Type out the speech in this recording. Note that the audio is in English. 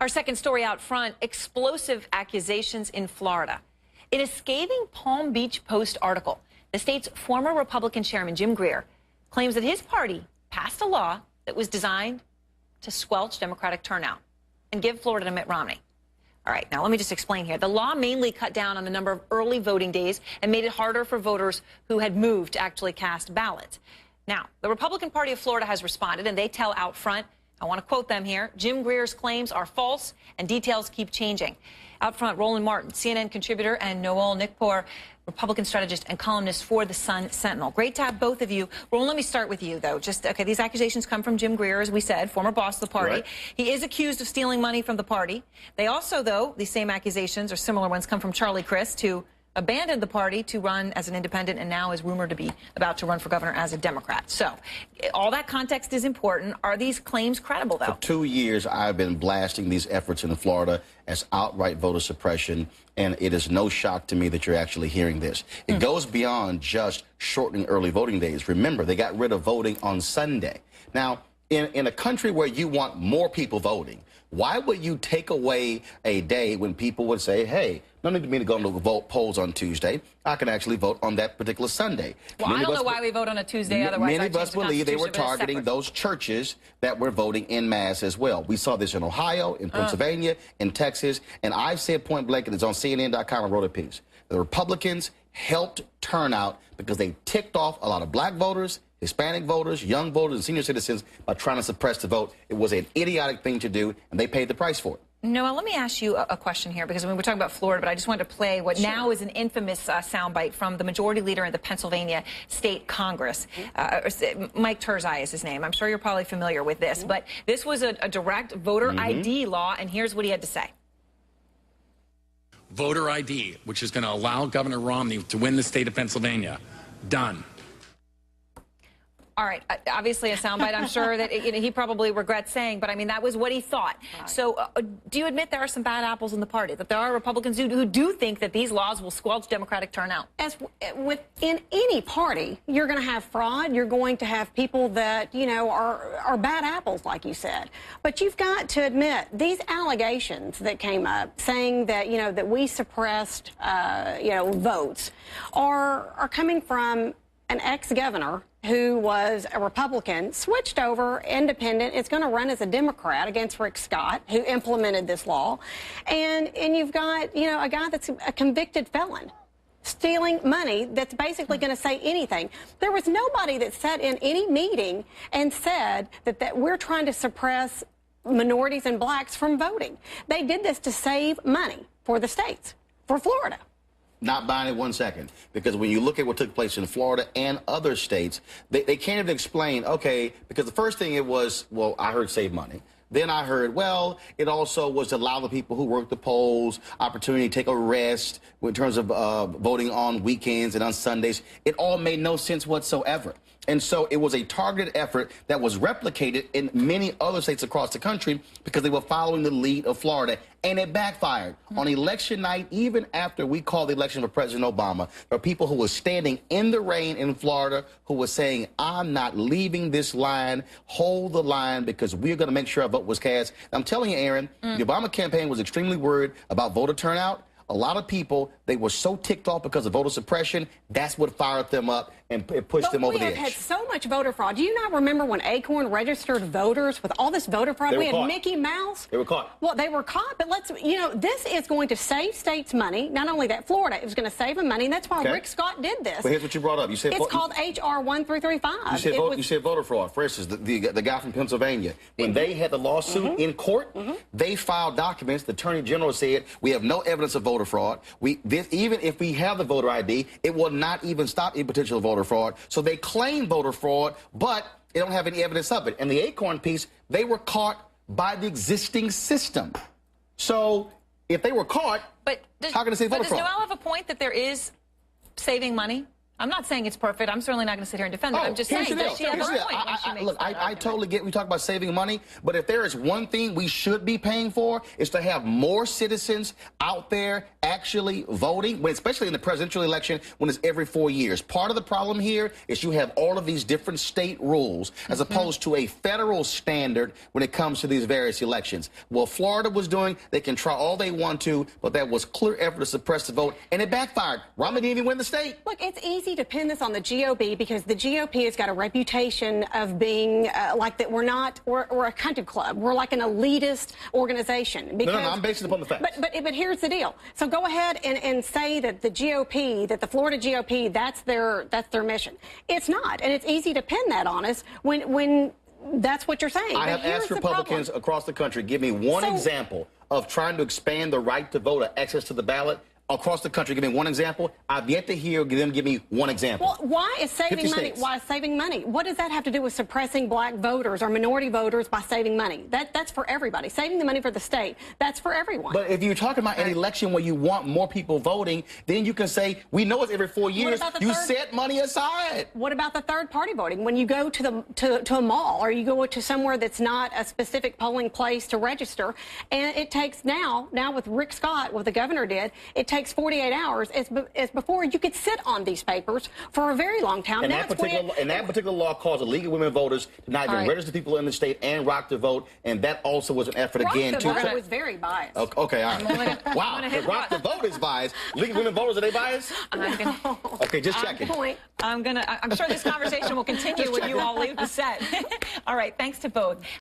Our second story out front, explosive accusations in Florida. In a scathing Palm Beach Post article, the state's former Republican chairman, Jim Greer, claims that his party passed a law that was designed to squelch Democratic turnout and give Florida to Mitt Romney. All right, now let me just explain here. The law mainly cut down on the number of early voting days and made it harder for voters who had moved to actually cast ballots. Now, the Republican Party of Florida has responded, and they tell out front, I want to quote them here, Jim Greer's claims are false and details keep changing. Out front, Roland Martin, CNN contributor, and Noel Nickpour, Republican strategist and columnist for the Sun Sentinel. Great to have both of you. Roland, let me start with you, though. Okay, these accusations come from Jim Greer, as we said, former boss of the party. Right. He is accused of stealing money from the party. They also, though, these same accusations or similar ones come from Charlie Crist, who abandoned the party to run as an independent and now is rumored to be about to run for governor as a Democrat. So all that context is important. Are these claims credible, though? For 2 years, I've been blasting these efforts in Florida as outright voter suppression, and it is no shock to me that you're actually hearing this. It goes beyond just shortening early voting days. Remember, they got rid of voting on Sunday. Now, in a country where you want more people voting, why would you take away a day when people would say, hey, no need for me to go to vote polls on Tuesday. I can actually vote on that particular Sunday. Well, I don't know why we vote on a Tuesday otherwise. Many of us believe they were targeting those churches that were voting en masse as well. We saw this in Ohio, in Pennsylvania, in Texas, and I've said point blank, and it's on CNN.com, I wrote a piece. The Republicans helped turnout because they ticked off a lot of black voters, Hispanic voters, young voters, and senior citizens by trying to suppress the vote. It was an idiotic thing to do, and they paid the price for it. Noah, let me ask you a question here, because we're talking about Florida, but I just wanted to play what now is an infamous soundbite from the majority leader in the Pennsylvania State Congress. Mike Turzai is his name. I'm sure you're probably familiar with this, but this was a direct voter ID law, and here's what he had to say. Voter ID, which is going to allow Governor Romney to win the state of Pennsylvania. Done. All right, obviously a soundbite, I'm sure that he probably regrets saying, but I mean, that was what he thought. Right. So do you admit there are some bad apples in the party, that there are Republicans who do think that these laws will squelch Democratic turnout? As within any party, you're going to have fraud. You're going to have people that, you know, are bad apples, like you said. But you've got to admit, these allegations that came up saying that, you know, that we suppressed, votes are coming from an ex-governor who was a Republican, switched over independent, is going to run as a Democrat against Rick Scott, who implemented this law. And you've got, you know, a guy that's a convicted felon stealing money that's basically going to say anything. There was nobody that sat in any meeting and said that we're trying to suppress minorities and blacks from voting. They did this to save money for the states, for Florida. Not buying it 1 second, because when you look at what took place in Florida and other states, they can't even explain, okay, because the first thing it was, well, I heard save money. Then I heard, well, it also was to allow the people who work the polls opportunity to take a rest in terms of voting on weekends and on Sundays. It all made no sense whatsoever. And so it was a targeted effort that was replicated in many other states across the country because they were following the lead of Florida, and it backfired. On election night, even after we called the election for President Obama, there were people who were standing in the rain in Florida who were saying, I'm not leaving this line, hold the line, because we're going to make sure our vote was cast. I'm telling you, Aaron, the Obama campaign was extremely worried about voter turnout. A lot of people, they were so ticked off because of voter suppression, that's what fired them up and it pushed them over the edge. We have had so much voter fraud. Do you not remember when Acorn registered voters with all this voter fraud? We had Mickey Mouse. They were caught. Well, they were caught, but this is going to save states money. Not only that, Florida, it was going to save them money, and that's why Rick Scott did this. But here's what you brought up. You said it's called H.R. 1335. You said voter fraud. For instance, the guy from Pennsylvania, when they had the lawsuit in court, they filed documents. The Attorney General said, we have no evidence of voter fraud. Even if we have the voter ID, it will not even stop any potential voter fraud. So they claim voter fraud, but they don't have any evidence of it. And the Acorn piece, they were caught by the existing system. So if they were caught, how can they say voter fraud? Does Noel have a point that there is saving money I'm not saying it's perfect. I'm certainly not going to sit here and defend it. I'm just saying that she has a point when she makes look, that I argument. totally get we talk about saving money, but if there is one thing we should be paying for, is to have more citizens out there actually voting, especially in the presidential election when it's every 4 years. Part of the problem here is you have all of these different state rules as opposed to a federal standard when it comes to these various elections. Well, Florida was doing, they can try all they want to, but that was clear effort to suppress the vote, and it backfired. Romney didn't even win the state. Look, it's easy to pin this on the GOP because the GOP has got a reputation of being like that we're a country club. We're like an elitist organization. Because, no, I'm basing it upon the facts. But here's the deal. So go ahead and say that the GOP, that the Florida GOP, that's their mission. It's not, and it's easy to pin that on us when that's what you're saying. I have asked Republicans across the country, give me one example of trying to expand the right to vote or access to the ballot across the country. Give me one example. I've yet to hear them give me one example. Well, why is saving money? Why is saving money? What does that have to do with suppressing black voters or minority voters by saving money? That's for everybody. Saving the money for the state, that's for everyone. But if you're talking about an election where you want more people voting, then you can say, we know it's every 4 years. You set money aside. What about the third-party voting? When you go to a mall or you go to somewhere that's not a specific polling place to register, and it takes now with Rick Scott, what the governor did, it takes 48 hours. As before, you could sit on these papers for a very long time. And that particular law calls illegal women voters to not even register people in the state and rock the vote, and that also was an effort again to... Rock the vote was very biased. Okay, all right. Wow, the rock the vote is biased. Legal women voters, are they biased? Okay, just checking. I'm sure this conversation will continue when you all leave the set. All right, thanks to both.